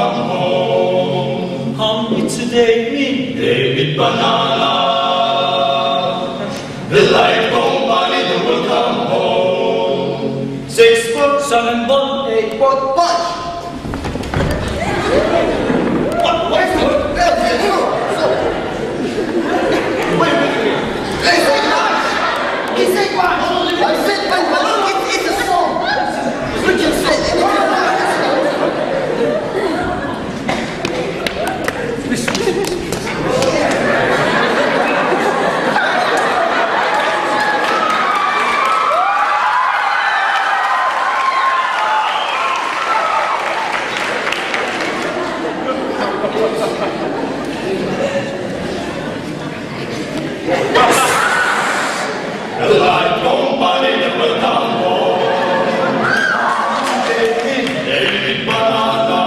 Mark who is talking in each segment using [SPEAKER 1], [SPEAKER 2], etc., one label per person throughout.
[SPEAKER 1] come home.
[SPEAKER 2] Hungry today, me.
[SPEAKER 1] David Banana. The light don't body, they will come home.
[SPEAKER 2] 6 foot, 7 foot, 8 foot punch.
[SPEAKER 1] The light don't body, they will come home. David Banana.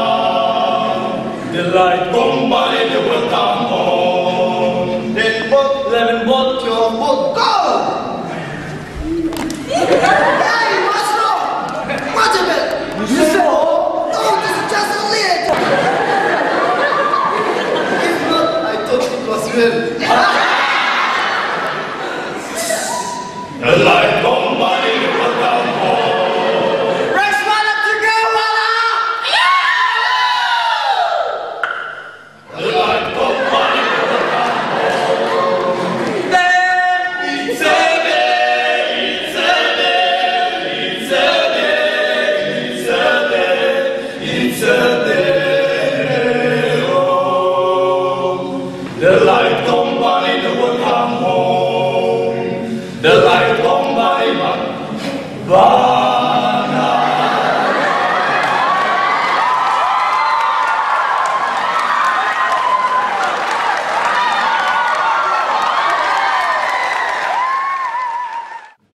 [SPEAKER 2] The light
[SPEAKER 1] Don't body, they will come home.
[SPEAKER 2] 10 foot, 11 foot, 12 foot, go!
[SPEAKER 3] Hey, what's wrong? Wait a minute.
[SPEAKER 2] You say so?
[SPEAKER 3] No, this is just a lid. If not, I thought it was real.
[SPEAKER 1] The light don't body, they will come home.
[SPEAKER 3] Raise one up to go,
[SPEAKER 1] The light don't body, they will come home. It's a day, it's a day, it's a day, it's a day, it's a day. Oh, the light don't body, they will come home. The light don't body, but